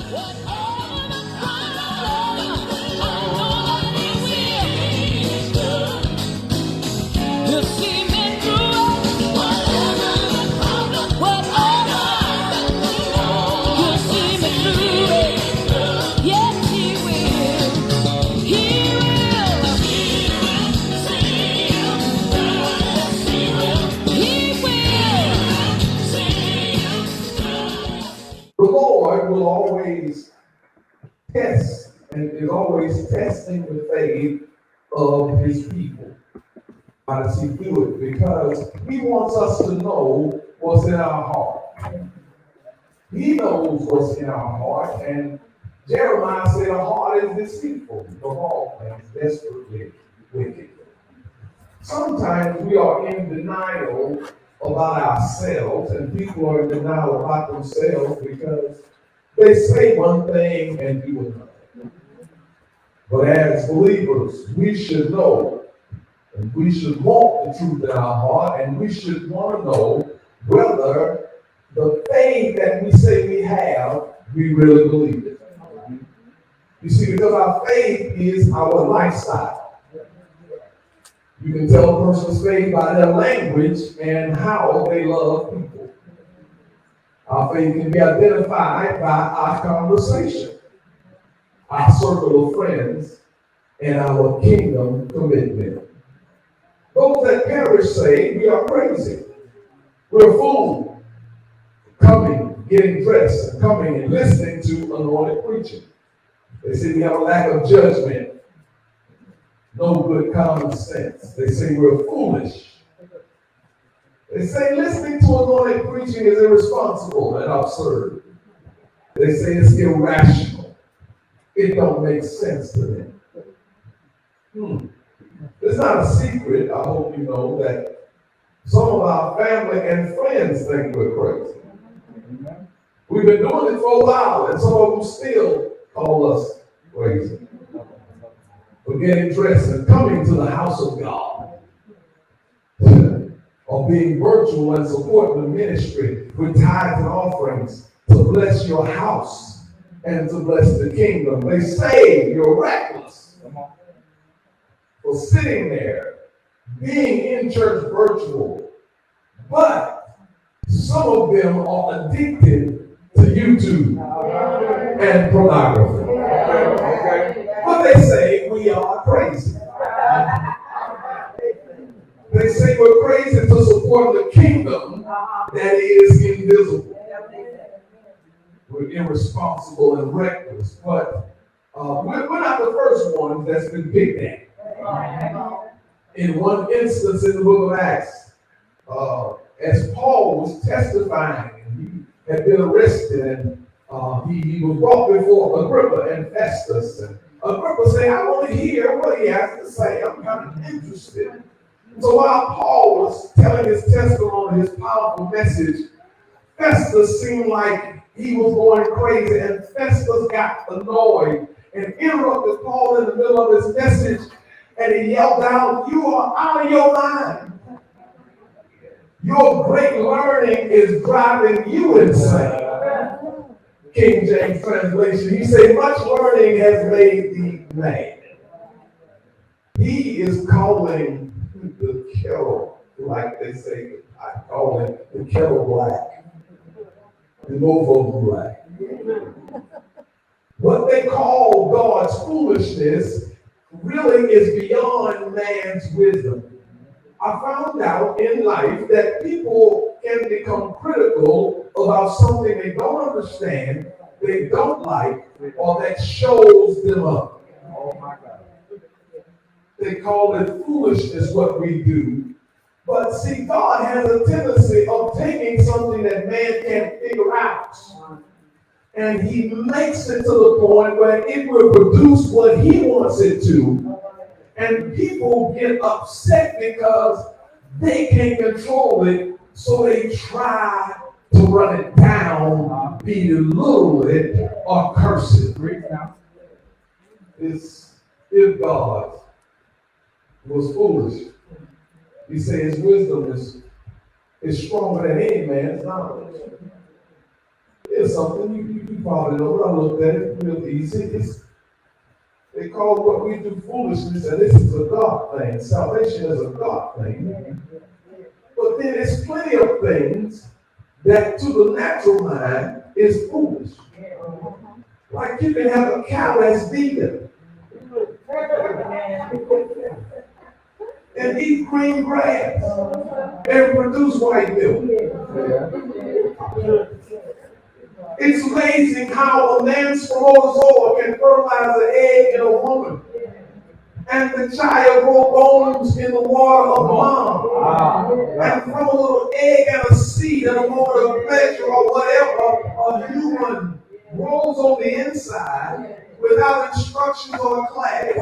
The Lord will always test and is always testing the faith of his people. Why does he do it? Because he wants us to know what's in our heart. He knows what's in our heart, and Jeremiah said the heart is deceitful above all things, desperately wicked. Sometimes we are in denial about ourselves, and people are in denial about themselves because they say one thing and do another. But as believers, we should know, and we should want the truth in our heart, and we should want to know whether the faith that we say we have, we really believe it. You see, because our faith is our lifestyle. You can tell a person's faith by their language and how they love people. Our faith can be identified by our conversation, our circle of friends, and our kingdom commitment. Those that perish say we are crazy. We're a fool. Coming, getting dressed, and coming and listening to anointed preaching. They say we have a lack of judgment. No good common sense. They say we're foolish. They say listening to anointed preaching is irresponsible and absurd. They say it's irrational. It don't make sense to them. It's not a secret, I hope you know, that some of our family and friends think we're crazy. We've been doing it for a while, and some of them still call us crazy. For getting dressed and coming to the house of God, or being virtual and supporting the ministry with tithes and offerings to bless your house and to bless the kingdom. They say you're reckless for sitting there, being in church virtual, but some of them are addicted to YouTube and pornography. But they say we are crazy. They say we're crazy to support the kingdom that is invisible. We're irresponsible and reckless, but we're not the first ones that's been picked at. In one instance in the book of Acts, as Paul was testifying, he had been arrested, and he was brought before Agrippa and Festus. And Agrippa said, I want to hear what he has to say. I'm kind of interested. So while Paul was telling his testimony, his powerful message, Festus seemed like he was going crazy, and Festus got annoyed and interrupted Paul in the middle of his message, and he yelled out, "You are out of your mind. Your great learning is driving you insane." King James translation, he said, "Much learning has made thee mad." He is calling the kettle, like they say, I call it the kettle black. And both of them black. What they call God's foolishness really is beyond man's wisdom. I found out in life that people can become critical about something they don't understand, they don't like, or that shows them up. Oh my God. They call it foolishness, what we do. But see, God has a tendency of taking something that man can't figure out, and he makes it to the point where it will produce what he wants it to. And people get upset because they can't control it, so they try to run it down, belittle it, or curse it. If God was foolish, he says wisdom is stronger than any man's knowledge. It's something you probably know, but I looked at it real easy. They call what we do foolishness, and this is a God thing. Salvation is a God thing. But then there's plenty of things that to the natural mind is foolish. Like you can have a cow that's vegan and eat green grass and produce white milk. It's amazing how a man's spermatozoa can fertilize an egg in a woman, and the child grow bones in the water of mom. And from a little egg and a seed and a moment of pleasure or whatever, a human grows on the inside without instructions or a class.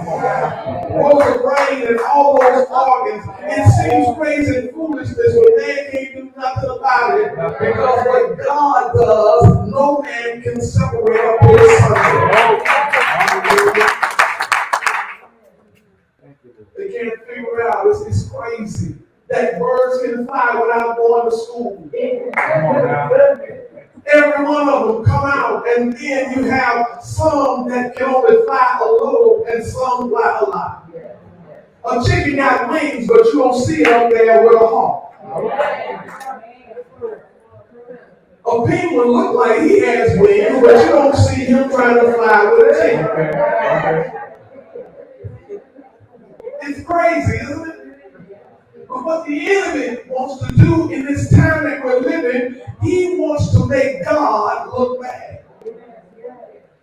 Grows a brain and all those organs. It seems crazy and foolishness, but man can't do nothing about it, because what God does, no man can separate up his Sunday. They can't figure it out. It's crazy that birds can fly without going to school. Every one of them come out, and then you have some that can only fly a little and some fly a lot. A chicken got wings, but you don't see it up there with a hawk. A penguin look like he has wings, but you don't see him trying to fly with a chicken. It's crazy, isn't it? But what the enemy wants to do in this time that we're living, he wants to make God look bad.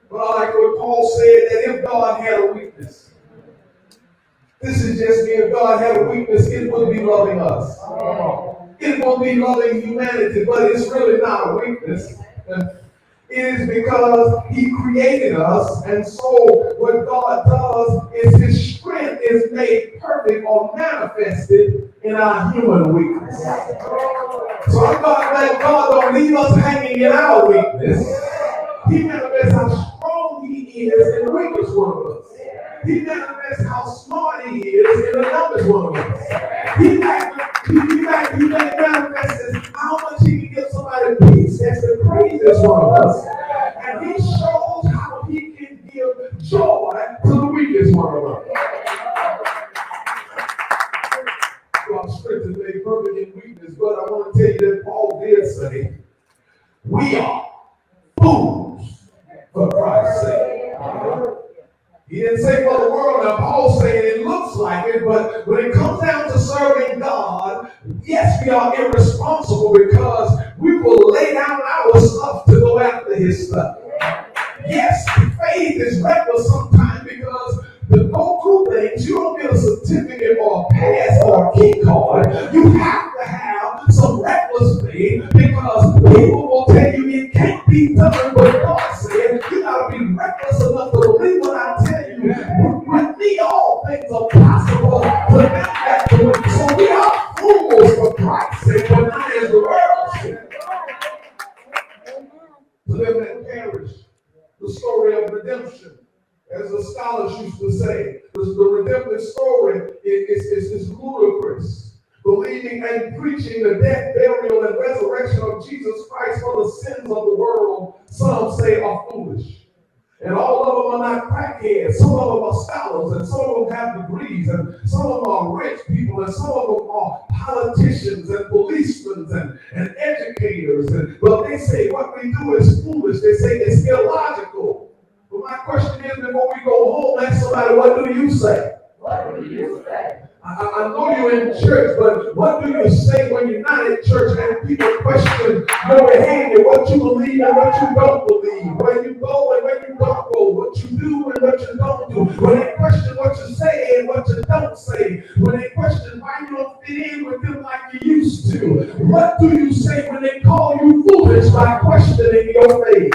But I like what Paul said, that if God had a weakness, this is just me, if God had a weakness, it would be loving us. It will be loving humanity, but it's really not a weakness. It is because he created us, and so what God does is his strength is made perfect or manifested in our human weakness. So I'm glad God don't leave us hanging in our weakness. He manifests how strong he is in the weakest one of us. He manifests how smart he is in the dumbest one of us. He manifests how much he can give somebody peace that's the craziest one of us. And he shows how he can give joy to the weakest one of us. God's strength is made perfect in weakness, but I want to tell you that Paul did say, we are fools for Christ's sake. He didn't say for the world. Now Paul's saying it looks like it, but when it comes down to serving God, yes, we are irresponsible because we will lay down our stuff to go after his stuff. Yes, faith is reckless sometimes because to go through things, you don't get a certificate or a pass or a key card. You have to have some reckless faith because people will tell you it can't be done, but God said you gotta be reckless enough to believe what I tell you. With me, all things are possible to them that believe. So we are fools for Christ's sake, but not as the world should. To them that perish, the story of redemption. As the scholars used to say, the redemptive story is ludicrous. Believing and preaching the death, burial, and resurrection of Jesus Christ for the sins of the world, some say are foolish. And all of them are not crackheads. Some of them are scholars, and some of them have degrees, and some of them are rich people, and some of them are politicians and policemen and educators. But they say what we do is foolish. They say it's illogical. But my question is, before we go home, ask somebody, what do you say? What do you say? I know you're in church, but what do you say when you're not in church and people question your behavior, what you believe and what you don't believe, where you go and where you don't go, what you do and what you don't do, when they question what you say and what you don't say, when they question why you don't fit in with them like you used to, what do you say when they call you foolish by questioning your faith?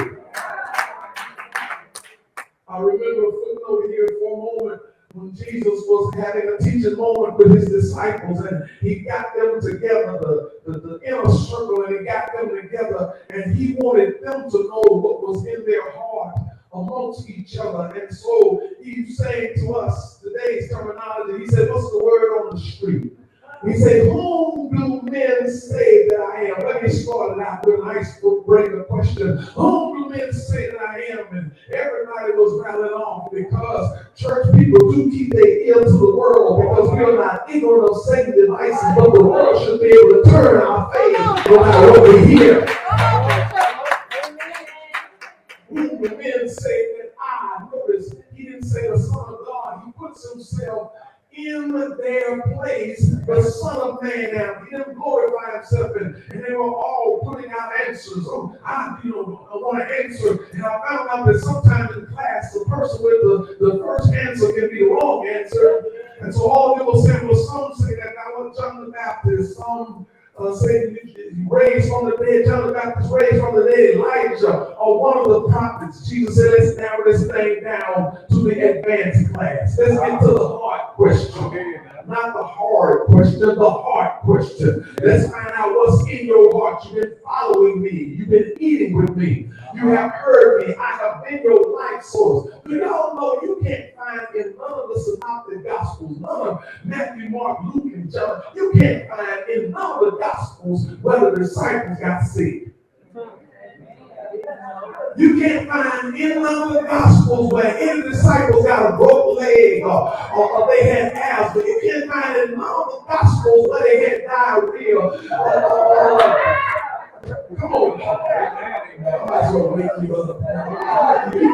I remember a footnote here for a moment when Jesus was having a teaching moment with his disciples, and he got them together, the inner circle, and he got them together, and he wanted them to know what was in their heart amongst each other. And so he's saying to us today's terminology, he said, what's the word on the street? He said, whom do men say that I am? Let me start it out with an icebreaker question. Whom do men say that I am? And everybody was rattling off because church people do keep their ear to the world because we are not ignorant of Satan devices, but the world should be able to turn our face no matter what we hear. Whom the men say that I, notice he didn't say the Son of God. He puts himself in their place, the Son of Man. Now, he didn't glorify himself, and they were all putting out answers. Oh, I want to answer. And I found out that sometimes in class, the person with the first answer can be the wrong answer. And so all of them will say, well, some say that I was John the Baptist, some say he raised from the dead, John the Baptist raised from the dead, Elijah, or one of the prophets. Jesus said, let's narrow this thing down to the advanced class. Let's get to the hard question. Not the hard question, the heart question. Let's find out what's in your heart. You've been following me. You've been eating with me. You have heard me. I have been your life source. Do y'all know you can't find in none of the synoptic gospels, none of Matthew, Mark, Luke, and John, you can't find in none of the gospels where the disciples got sick. You can't find in none of the gospels where any disciples got a broken leg or they had asthma. You can't find in none of the gospels where they had diarrhea. Come on. I might as well wake you up. You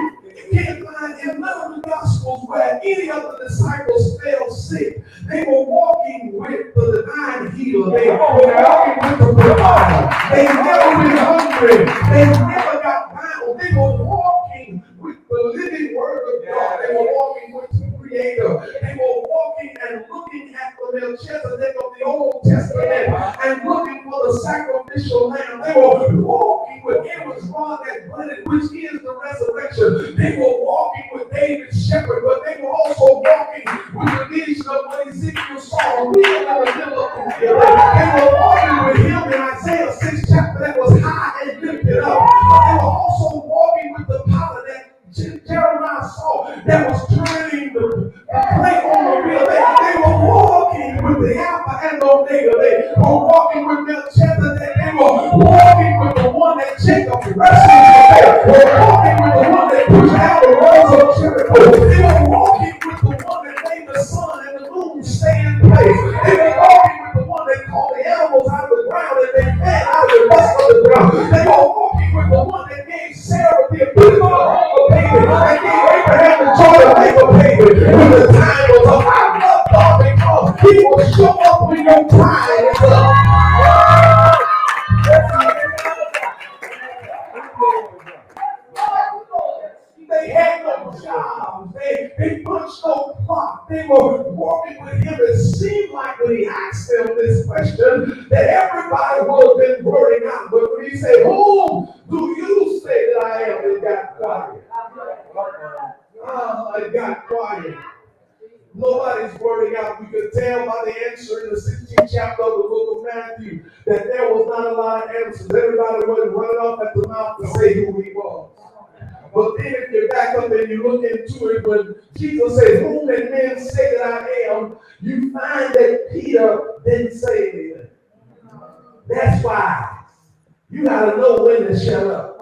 can't find in none of the gospels where any of the disciples fell sick. They were walking with the divine healer. They were walking with the provider. They never been hungry. They never got bound. They were walking with the living word of God. They were walking with the Creator. They were walking and looking at the Melchizedek of the Old Testament and looking for the sacrificial lamb. They were walking with Aaron's rod that budded, which is the resurrection. They were walking with David's shepherd, but they were also walking with the vision of what Ezekiel saw real in the middle of the field. They were walking with him in Isaiah 6 chapter that was high and lifted up. They were also walking with the potter that Jeremiah saw that was turning the plate on the wheel. They were walking with the Alpha and Omega. They were walking with Melchizedek. They were walking with the one that Jacob wrestled with. They were walking with the one that pushed out the walls of Jericho. They were walking with the one that made the sun and the moon stay in place. They were walking with the one that called the animals out of the ground and they fed out of the rest of the ground. They were walking with the one that gave Sarah the ability to hold a baby and gave Abraham the joy to make a baby when the time was up. I love God because he will show up when your time is up. They had no jobs. They punched no clock. They were walking with him. It seemed like when he asked them this question that everybody would have been worried out. But when he said, whom do you say that I am? It got quiet. It got quiet. Nobody's worried out. We could tell by the answer in the 16th chapter of the book of Matthew that there was not a lot of answers. Everybody wasn't running off at the mouth to say who he was. But then if you back up and you look into it, when Jesus said, whom did men say that I am, you find that Peter didn't say anything. That's why you got to know when to shut up.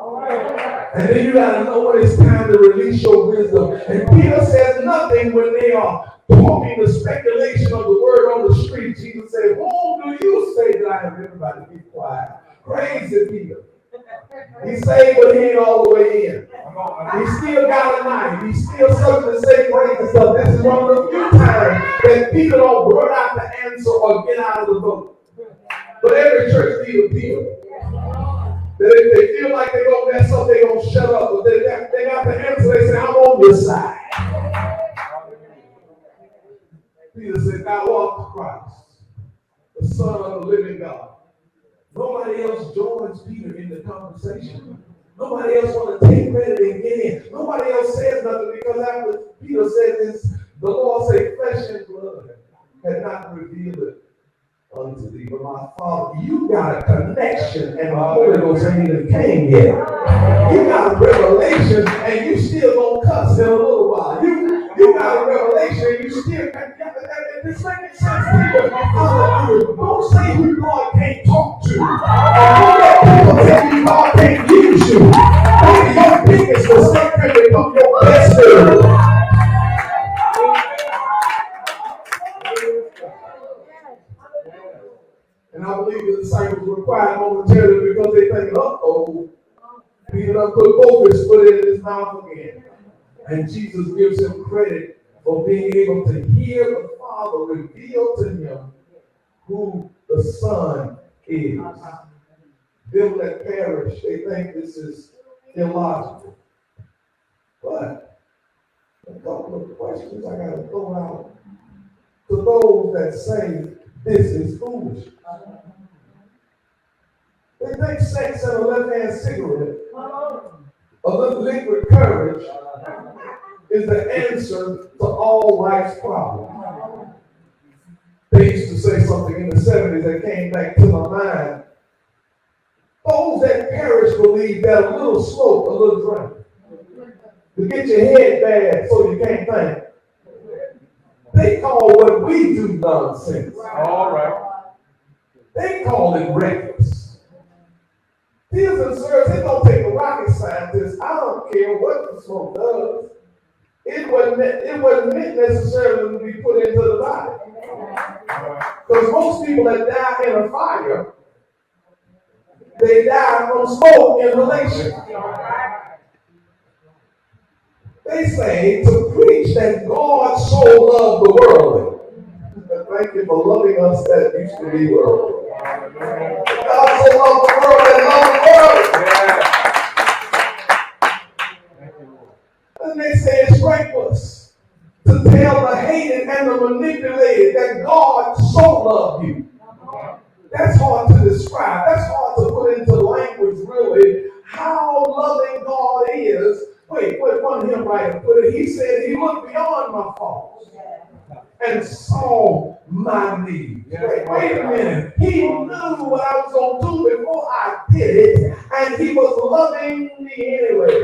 And then you got to know when it's time to release your wisdom. And Peter says nothing when they are talking the speculation of the word on the street. Jesus said, whom do you say that I am? Everybody be quiet. Crazy Peter. He's saved, but he ain't all the way in. He still got a knife. He's still something to say crazy stuff. This is one of the few times that people don't blurt out the answer or get out of the boat. But every church needs a Peter. That if they feel like they're going to mess up, they're going to shut up. But they got the answer. They say, I'm on your side. Peter said, thou art Christ, the Son of the living God. Nobody else joins Peter in the conversation. Nobody else want to take credit and get in. Nobody else says nothing because after Peter said this, the Lord said, flesh and blood had not revealed it unto thee, but my Father. You got a connection and the Holy Ghost ain't even came yet. You got a revelation and you still gonna cuss in a little while. You got a revelation and you still can't get it. This making Hallelujah. Don't say who God can't talk to. Don't let people tell you God can't use you. Maybe your biggest mistake can become your best friend. And I believe the disciples were quiet momentarily because they think, uh-oh, Peter done put both his foot in his mouth again. And Jesus gives him credit for being able to hear the Father reveal to him who the Son is. Them that perish, they think this is illogical. But a couple of questions I got to throw out to those that say this is foolish. They think sex and a left-hand cigarette, a little liquid courage, is the answer to all life's problems. They used to say something in the 70s that came back to my mind. Those that perish believe that a little smoke, a little drink, to get your head bad so you can't think. They call what we do nonsense. All right. They call it reckless. Dears and sirs, it don't take a rocket scientist. I don't care what the smoke does. It wasn't meant necessarily to be put into the body. Because most people that die in a fire, they die from smoke inhalation. They say to preach that God so loved the world. Thank you for loving us that used to be world. God so loved the world that loved the world. And they say it's reckless to tell the hated and the manipulated that God so loved you. That's hard to describe. That's hard to put into language, really, how loving God is. Wait, one hymn writer put it. He said he looked beyond my faults and saw my need. Wait a minute. He knew what I was going to do before I did it, and he was loving me anyway.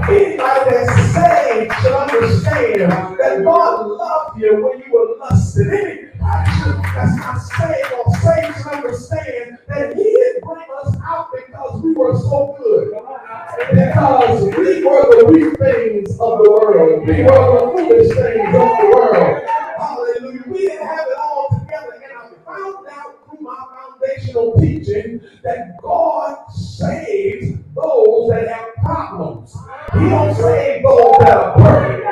Anybody that's saved should understand that God loved you when you were lusted. Anybody that's not saved or saved should understand that he didn't bring us out because we were so good. Because we were the weak things of the world. We were the foolish things of the world. Hallelujah. We didn't have it all together. And I found out through my foundational teaching that God saves those that have problems. He don't save those that are perfect.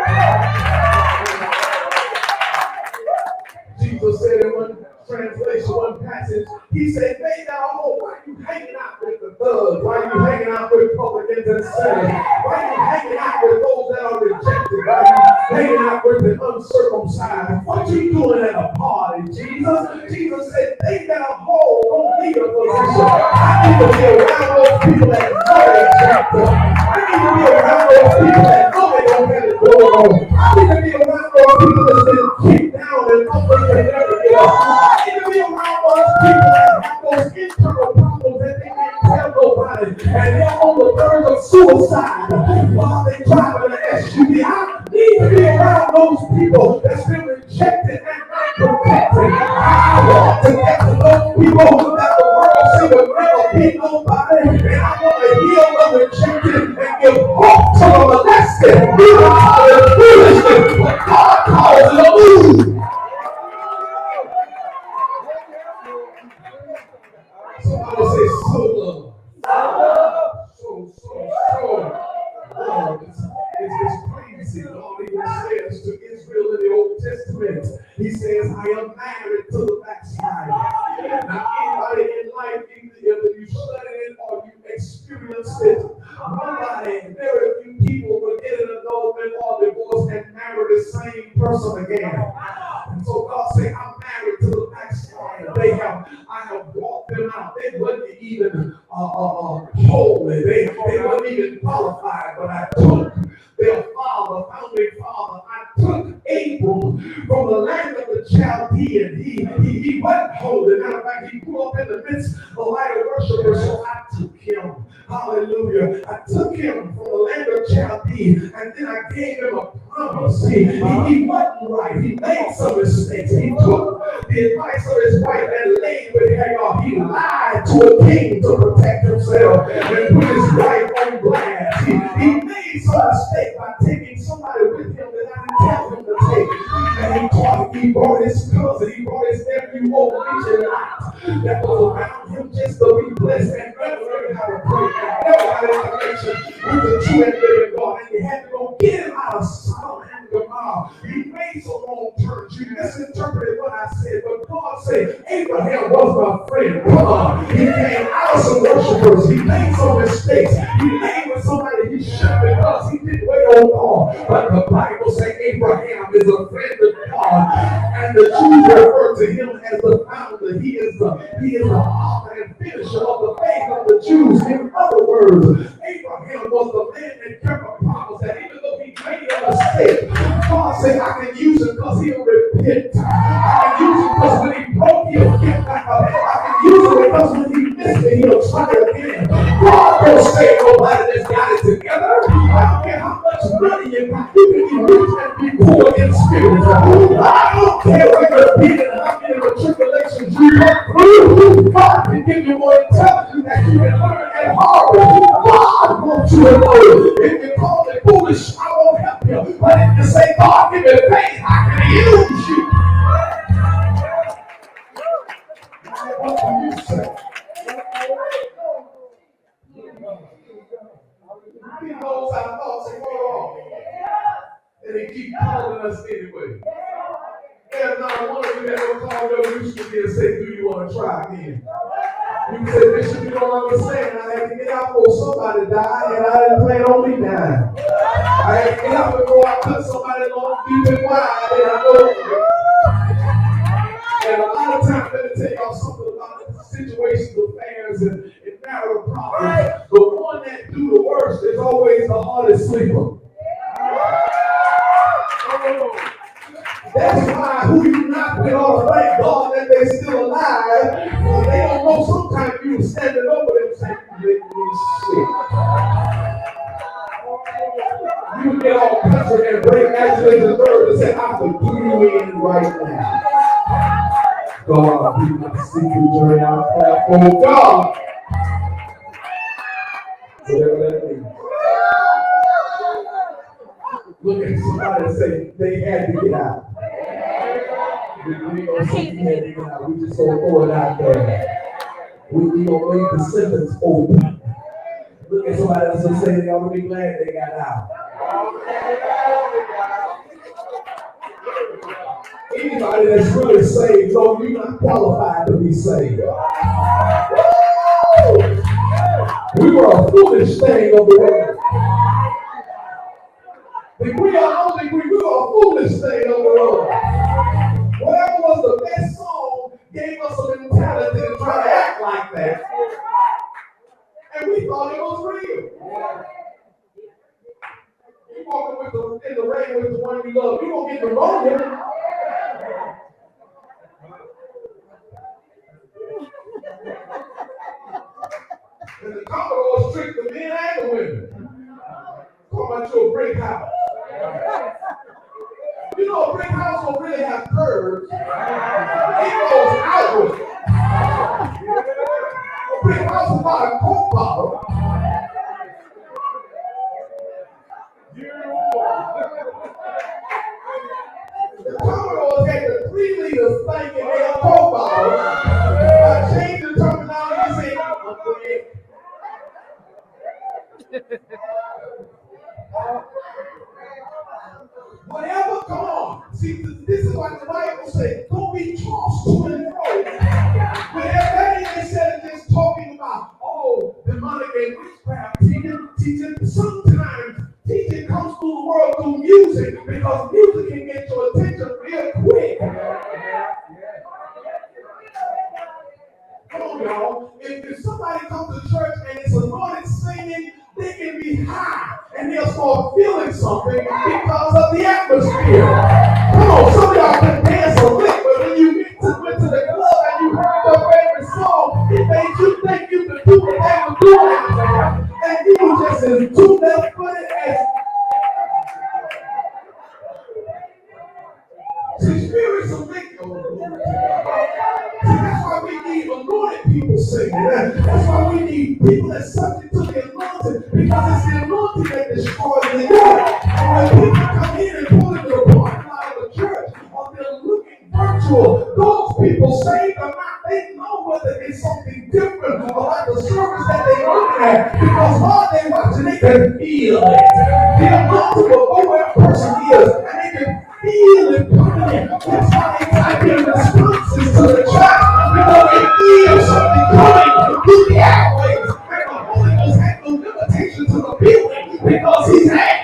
Jesus said in one translation, one passage, he said, they that are whole, why are you hanging out with the thugs? Why are you hanging out with publicans and sinners? Why are you hanging out with those that are rejected? Why are you hanging out with the uncircumcised? What you doing at a party, Jesus? Jesus said, they that are whole don't need a position. I need to be around those people that know they're jacked up. I need to be around those people that know they don't have it going on. I need to be around those people that's been kicked down and know they can never get up. I need to be around those people that have those internal problems that they can't tell nobody, and they're on the verge of suicide while they're driving an SUV. I need to be around those people that's been rejected and not protected. I want to get to those people that the world say will never be nobody, and I want to heal the rejected and give hope to the molested. We don't call it foolishness, but God calls it a move. Somebody say so love. So. It's crazy. God even says to Israel in the Old Testament, he says, I am married to the backslider. Now, anybody in life, either you studied it or you experienced it, very few people will get an annulment or divorce and marry the same person again. And so God said, I'm married to the backslider. I have brought them out. They wasn't even holy. They weren't even qualified, but I took their founding father. I took Abram from the land of the Chaldean. He wasn't holy. Matter of fact, he grew up in the midst of idol worshipers, so I took him. Hallelujah. I took him from the land of of Chaldees, and then I gave him a promise. He wasn't right. He made some mistakes. He took the advice of his wife and laid with Hagar. He lied to a king to protect himself and put his wife on blast. He made some mistake by taking somebody with him that I didn't tell him to take. And he brought his cousin, he brought his nephew over each night that was around him just to be blessed and never learned how to pray and never had a connection with the true and living God. And you had to go get him out of Sodom and Gomorrah. He made some wrong turns. You misinterpreted what I said, but God said Abraham was my friend. Come on. He came out of some worshipers. He made some mistakes. He made with somebody he shouldn't because he didn't wait on God. But the Bible says Abraham is a friend of God, and the Jews refer to him as the founder. He is the author and finisher of the faith of the Jews. In other words, Abraham was the man that kept a promise that even though he made a mistake, God said, I can use him because he'll repent. I can use him because when he broke, he'll get back up. I can use him because when he missed it, he'll try again. God don't say nobody that's got it together. I don't care how much money you got. You can be rich and be poor in spirit. I don't care where you're being and how many tribulations you go through. God can give you more intelligence that you can learn at Harvard. God wants you to know. If you call it foolish, I won't help you. But if you say, God, give me faith, I can use you. What can you say? He knows our thoughts are wrong. And he keeps calling us anyway. There's not one of you that will call your used to be and say, do you want to try again? You can say, Bishop, you don't understand. I had to get out before somebody died, and I didn't plan on me dying. I had to get out before I cut somebody long, deep and wide, and I know it. And a lot of times, let me tell y'all something about situations, affairs, and marital problems. The one that do the worst is always the hardest sleeper. That's why who you not with ought to thank God that they're still alive. They don't know sometimes you standing over them saying, you make me sick. You get all country and break actually the bird and say, I can put you in right now. God, be my secret journey out platform. God. Whatever that means. Look at somebody and say, they had to get out. We don't say you had to get out. We just don't throw it out there. We don't leave the sentence open. Look at somebody else and say they ought to be glad they got out. Anybody that's really saved, no, you're not qualified to be saved. We were a foolish thing of the world. If we were a foolish thing of the world. Whatever was the best song gave us a mentality to try to act like that. And we thought it was real. You walking in the rain with the one you love, you gonna get pneumonia. And the Commodores trick the men and the women. Talking about your brick house. You know a brick house don't really have curves. It goes outward. A brick house is not a Coke bottle. The Commodores had the 3 liters thing in their Coke bottle. I changed the terminology and said, whatever, come on. See, this is what the Bible says. Don't be tossed to and fro. But everything they said is just talking about, demonic and witchcraft teaching. Sometimes teaching comes through the world through music because music can get your attention real quick. Come on, y'all. If somebody comes to church and it's anointed singing, they can be high and they'll start feeling something because of the atmosphere. Come on, some of y'all can dance a lick, but when you went to the club and you heard your favorite song, it made you think you could do what they were doing. And you were just as too left-footed as singing. That's why we need people that's subject to the anointing, because it's the anointing that destroys the yoke. And when people come in and pull into the parking lot of the church, or they're looking virtual, those people saved or not, they know whether it's something different about the service that they're looking at, because while they're watching, they can feel it. The anointing will go where a person is, and they can feel it coming in. That's why they type in responses to the chat, because they feel something coming through the airways. And the Holy Ghost has no limitation to the building, because he's there.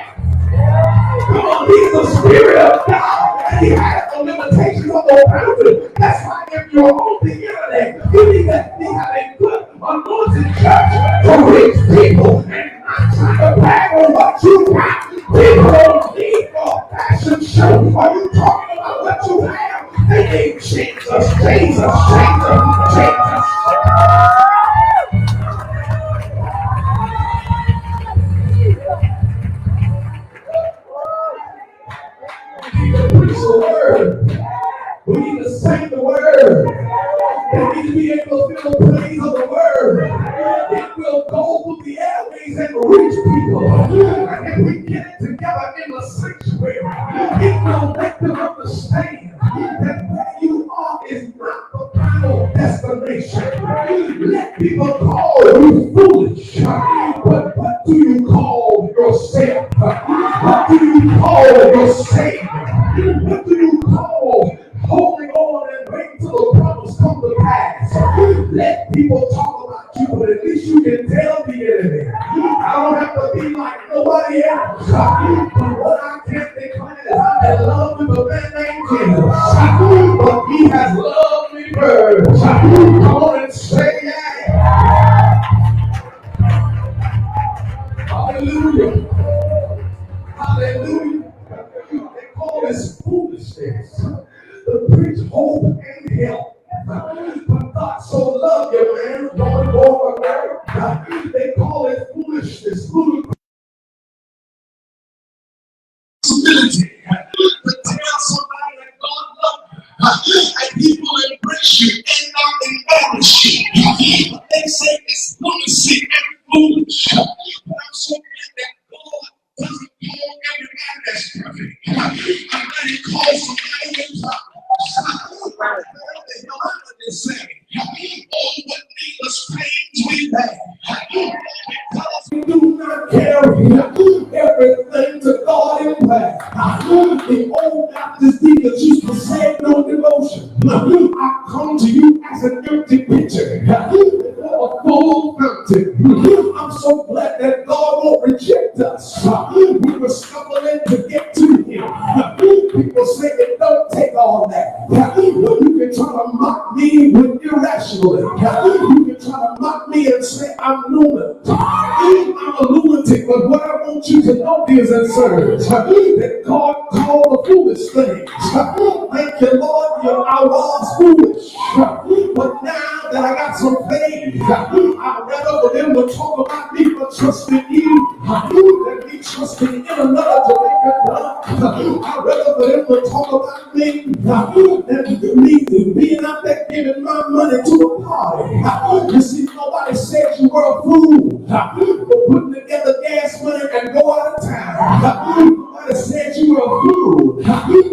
Come on, he's the Spirit of God, and he has no limitations on the boundary. That's why if you're on the internet, you need to be having good anointed church to reach people and not trying to brag on what you got. People don't need a fashion show. Are you talking about what you have? They need Jesus, Jesus, Jesus, Jesus. We need to preach the word. We need to sing the word. We need to be able to feel the praise of the word. It will go through the airways and reach people. And if we get it together in the sanctuary, it will make them understand that where you are is not the final destination. Let people call you foolish, but what do you call yourself? What do you call your Savior? What do you call holding on and waiting till the promise come to pass? Let people talk about you, but at least you can tell the enemy, I don't have to be like nobody else. But what I can declare is I'm in love with a man named Jesus. But he has loved me first. Come on and say yeah. Hallelujah. Hallelujah. They call this foolishness. To preach hope and help. But God so loved you, man. Going over there. They call it foolishness. Humility. To tell somebody that God loves you. And people embrace you and not embarrass you. But they say it's lunacy and foolish. But I'm so glad that God doesn't call every man that's perfect. I'm glad he calls somebody with what needless pains we have. Because we do not carry everything to God in prayer. The old Baptist deacons used to say no devotion. I come to you as an empty pitcher for a full fountain. I'm so glad that God won't reject us. We were stumbling to get to him. People say it don't take all that. But you can try to mock me with irrationally. You can try to mock me and say I'm lunatic. I'm a lunatic, but what I want you to know, dears and sirs, that God called the foolish things. Thank you, Lord, I was foolish. But now that I got some faith, I'd rather for them to talk about me for trusting you than me trusting in another Jamaican blood. I'd rather for them to talk about me than me being out there giving my money to a party. You see, nobody said you were a fool for putting together gas money and go out of town. Nobody said you were a fool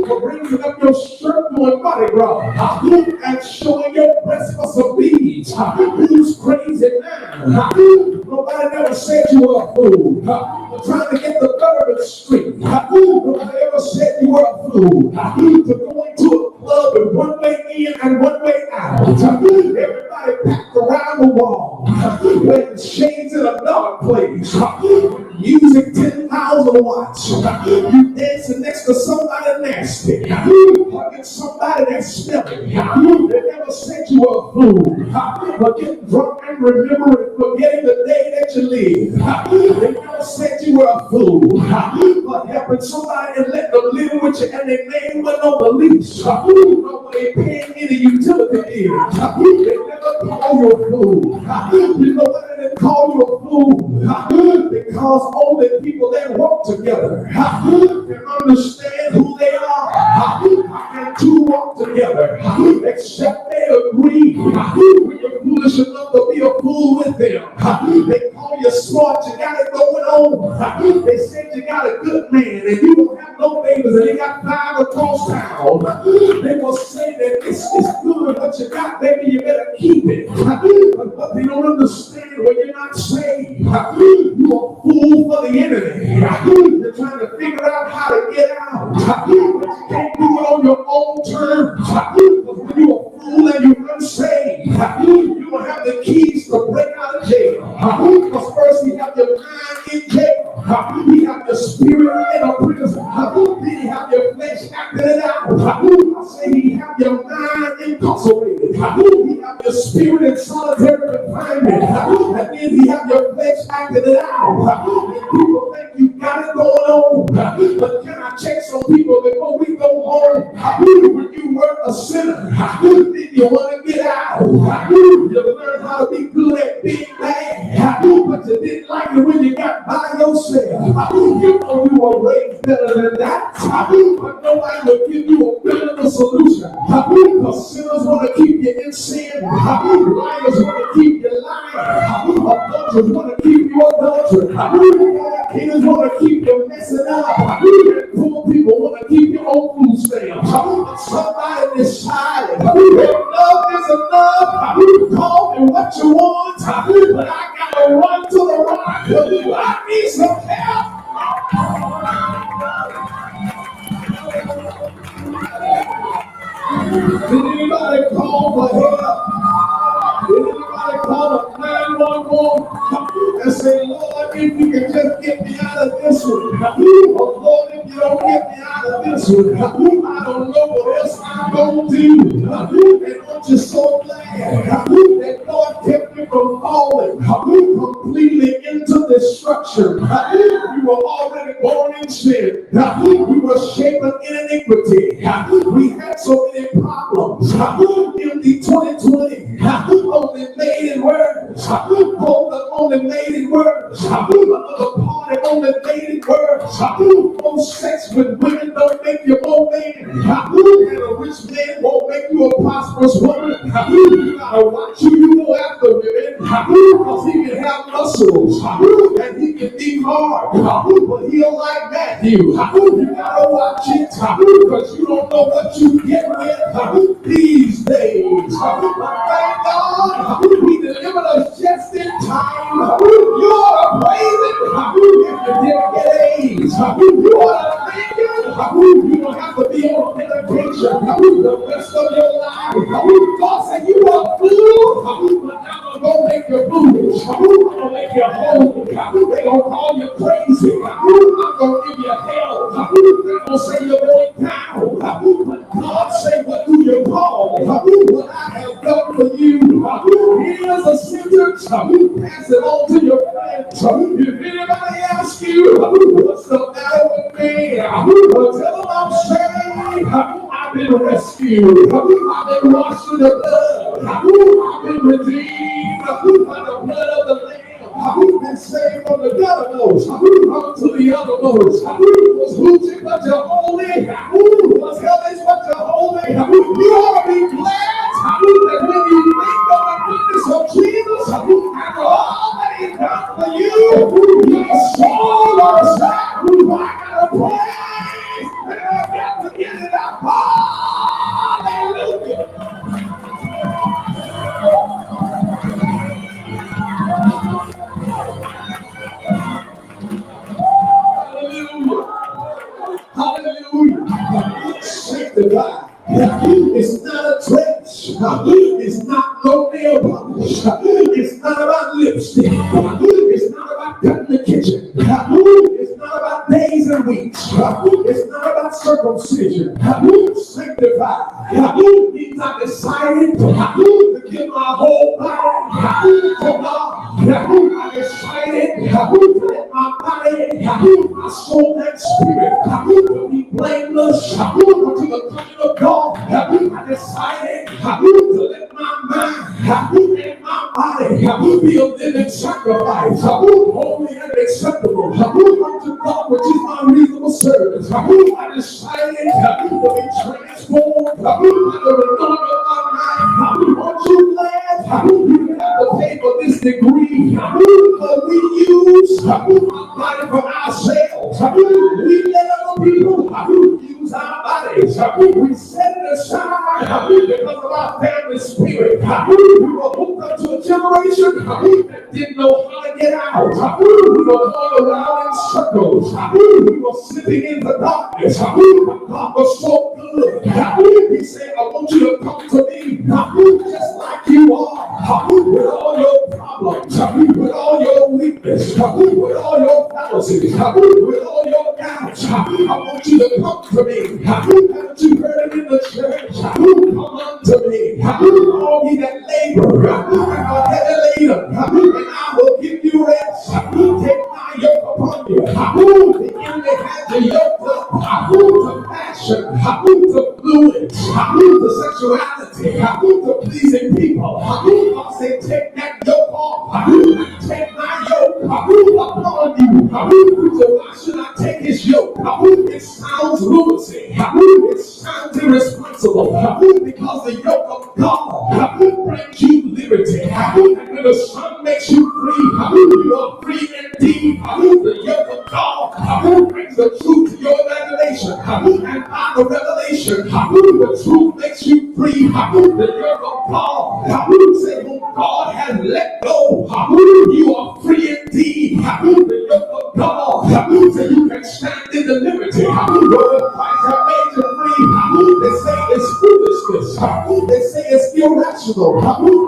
for bringing up your shirt doing Mardi Gras and showing your breast for some beads. Who's crazy now? Nobody never said you were a fool for trying to get the Third Street. Nobody ever said you were a fool for going to a club with one way in and one way out. Everybody packed around the wall, playing shades in a dark place. Music 10,000 watts. You dancing next to somebody nasty. Hugging somebody that's smelly. They never said you were a fool for getting drunk and remembering, forgetting the day that you lived. They never said you were a fool for helping somebody and let them live with you and their name went on the lease. Nobody paying any utility bills. They never call you a fool. You know why they call you a fool? Because only people that walk together can understand who they are. How can two walk together except they agree? When you're foolish enough to them. They call you smart, you got it going on. They said you got a good man and you don't have no babies and you got 5 across town. They will say that it's good, but you got, baby, you better keep it. But what they don't understand when you're not saved, you're a fool for the enemy. You're trying to figure out how to get out, but you can't do it on your own terms. Because when you're a fool and you're unsaved, you don't have the keys to break out of jail. Because first you have your mind in jail, you have your spirit in a prison, then you have your flesh acting it out. I say you have your mind incarcerated, you have your spirit in solitary confinement, and then you have your flesh acting it out. And people think you got it going on, but can I check some people before we go home? When you were a sinner, then you want to get out. You learn how to be good at being bad, but you didn't like it when you got by yourself. You know you were raised better than that, but nobody will give you a better solution. Because sinners want to keep you in sin, liars want to keep you lying, adulterers want to keep you adulterous, fornicators want to keep you messing up, and poor people want to keep you on food stamps. But somebody decided enough is enough. Call me what you want, but I gotta run to the rock. I need some help. Did anybody call for help? Did anybody call a 911 and say, Lord, if you can just get me out of this one, or Lord, if you don't get me out of this one, I don't know what else I'm going to do. And aren't you so glad that God kept me from falling completely into destruction? We were already born in sin. We were shapen in iniquity. We had so many problems. In the 2020, only made in words. Only made in words. Another party only made in words. No sex with women don't make you more man. And a rich man won't make you a prosperous woman. You gotta watch who you go after women, because he can have muscles and he can be hard, but he don't like Matthew. You gotta watch it because you don't know what you get with these days. But thank God he delivered us just in time. You ought to praise it if you didn't get AIDS. You ought to thank him. You don't have to be on medication the rest of your life. God said you are fool, but I'm gonna make you foolish. I'm gonna make you holy. They're gonna call you crazy. I'm gonna give you hell. They're gonna say you're going down. But God said, what do you call what I have done for you? Here's a sentence. Pass it on to your friends. If anybody asks you, what's the matter with me? Tell them I'm saved. I've been rescued. I've been washed in the blood. I've been redeemed by the blood of the Lamb. I've been saved from the guttermost unto the othermost. Was hoochie but you're holy. Was hellish but you're holy. You ought to be glad that when you think of the goodness of Jesus and all that he's done for you, your soul is like, I gotta praise and I got to get it up. Hallelujah. Hallelujah. Sanctified. It's not a dress. It's not no nail polish. It's not about lipstick. It's not about cutting the kitchen. It's not about days and weeks. It's not about circumcision. Sanctified means I decided to give my whole body to God. I decided to let my body, my soul, and spirit to be blameless to the coming of God. I decided to let my mind and my body be a living sacrifice, holy and acceptable unto God, which is my reasonable service. I decided to be transformed by the renewing of my mind. Aren't you glad you didn't have to pay for this degree, we use our body for ourselves. We let other people use our bodies. We set it aside because of our family spirit. We were hooked up to a generation that didn't know how to get out. We were going around in circles. We were slipping into darkness. God was so good. He said, I want you to come to me just like you are, with all your problems, with all your weakness, with all your fallacies, with all your doubts. I want you to come to me. Haven't you heard it in the church? Come unto me, all ye that labor and are heavy laden, and I will give you rest. Take my yoke upon you. The enemy has you yoked up to passion, to fluids, to sexuality, to pleasing people. I say, take that yoke off. Take my yoke upon you. So why should I take his yoke? It sounds lunacy. It sounds irresponsible. Because the yoke of God brings you liberty. And when the Son makes you free, you are free indeed. The yoke of God brings the truth to your imagination. And by the revelation, the truth makes you free. The yoke of God, say, whom God has let go, you are free indeed. The yoke of God, so you can stand in the liberty where Christ has made you free. They say it's foolishness. They say it's irrational.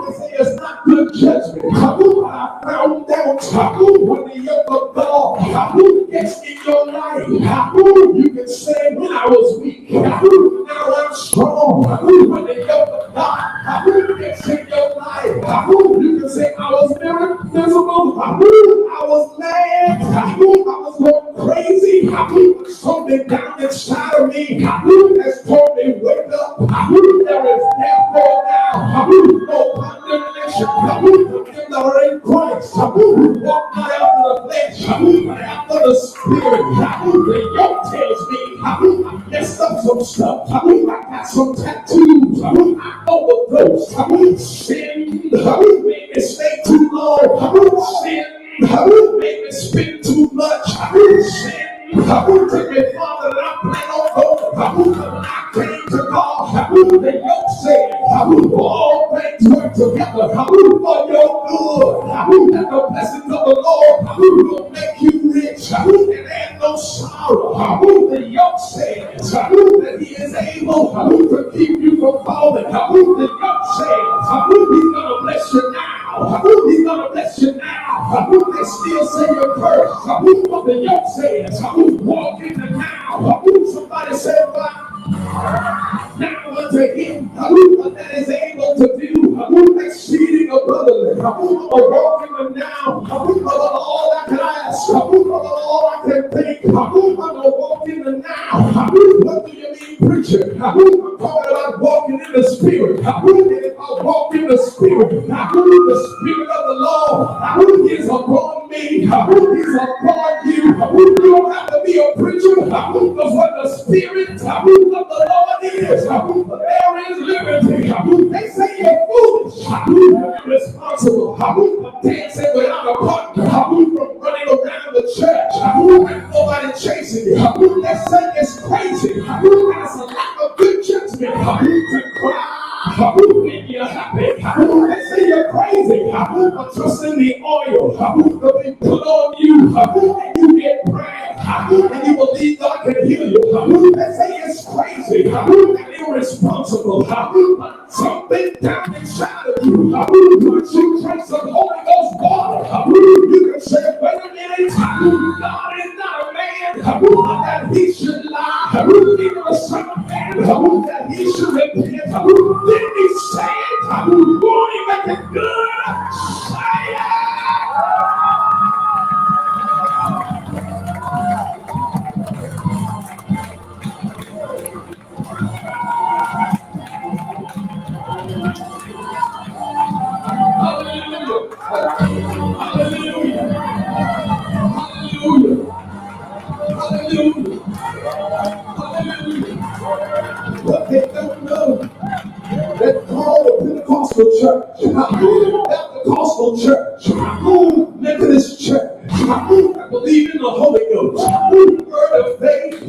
They say it's not good judgment. I found out when the yoke of God gets in your life, you can say, when I was weak, now I'm strong. When the yoke of God gets in your life, you can say, I was miserable, I was mad, I was going crazy, something down inside of me has told me, wake up, there is therefore now no condemnation for them that are in Christ, who walk not after the flesh, but after the Spirit. The yoke tells me I messed up some stuff, I got some tattoos, I overdosed, sin made me stay too long, sin made me spend too much, sin took me farther than I planned on going. But when I came to God, the yoke said, all things work together for your good. And the blessings of the Lord will make you rich and add no sorrow. The yoke says that he is able to keep you from falling. The yoke says he's going to bless you now. He's going to bless you now. They still say you're cursed. But the yoke says, walk in the now. Somebody said, now unto him that is able to do exceeding abundantly. Walk in the now of all I can ask, of all I can think. I'm going to walk in the now. What do you mean, preacher? I'm talking about walking in the Spirit. And if I walk in the Spirit of the Lord is upon me. He's upon you. You don't have to be a preacher, because when the Spirit of the Lord is, there is liberty. They say you're foolish, you're irresponsible, for dancing without a partner, from running around the church, and nobody chasing you. They say it's crazy, and it's a lack of good judgment to cry when you're happy. They say you're crazy for trusting the oil that they put on you, and you get prayer, and you believe God can heal you. They say it's crazy and irresponsible, but something down inside of you, once you drink some Holy Ghost water, you can say, wait a minute, God is not a man that he should lie, even a son of man that he should repent. Didn't he say it? Won't he make it good? Say it! Hallelujah! Hallelujah! Hallelujah! Hallelujah! Hallelujah! But they don't know that called the Pentecostal church, Baptist Pentecostal church, Methodist church, I believe in the Holy Ghost, word of faith,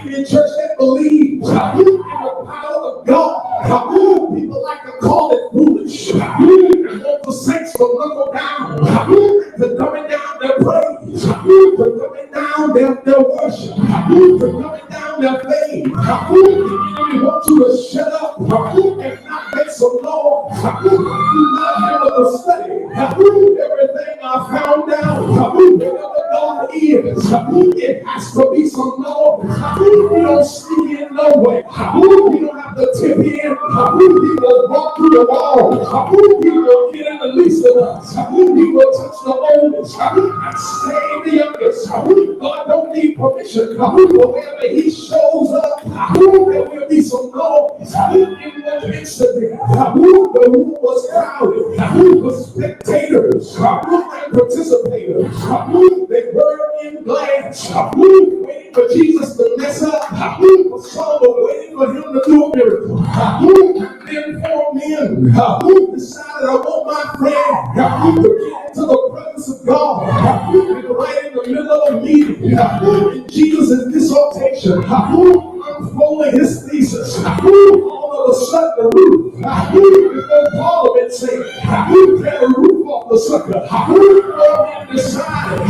any church that believes in the power of God. People like to call it foolish. And want the saints to knuckle down, to dumbing down their praise, to dumbing down their worship, to dumbing down their faith. We want you to shut up and not make some noise. You're not able to study everything I found out. Whatever God is, it has to be some noise. We don't sneak in no way. We don't have to tip in. We will walk through the wall. He will get in the least of us. He will touch the oldest and save the youngest. God don't need permission. Wherever he shows up, there will be some noise. In one incident, the room was crowded with spectators and participators. They were in glance, waiting for Jesus to mess up. Some were waiting for him to do a miracle. And then four men decided, I want my friend to get into the presence of God. And right in the middle of a meeting, in Jesus' dissertation, unfolding his thesis, all of a sudden the roof, before Parliament said, tear the roof off the sucker. Four men decided, I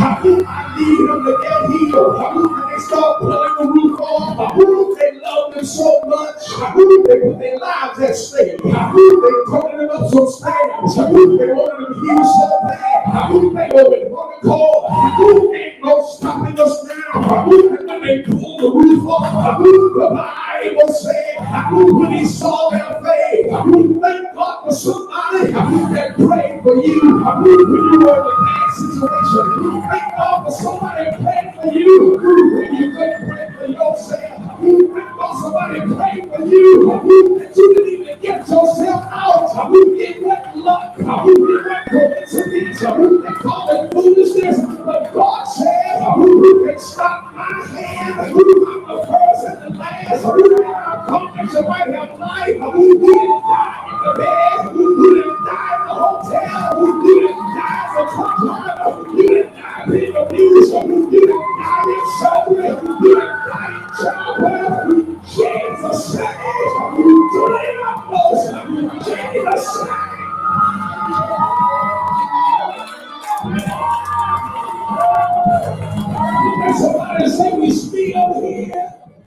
need him to get healed. And they start pulling the roof off. They loved him so much, they put their lives at stake. They told him up some stands. They wanted him healed so bad. They were in one call. Ain't no stopping us now. And when they pulled the roof off, the Bible said, when he saw their faith, thank God for somebody that prayed for you when you were in a bad situation. Thank God for somebody that prayed for you when you couldn't pray for yourself. Thank God somebody prayed for you that you didn't even get yourself out. It wasn't luck. It wasn't coincidence. They call it foolishness. But God said, you can stop my hand. I'm the first and the last. I come that you might have life. You didn't die in the bed. You didn't die in the hotel. You didn't die as a truck driver. You didn't die being abused. You didn't die in surgery. You didn't die in childbirth. Jesus said, do it up,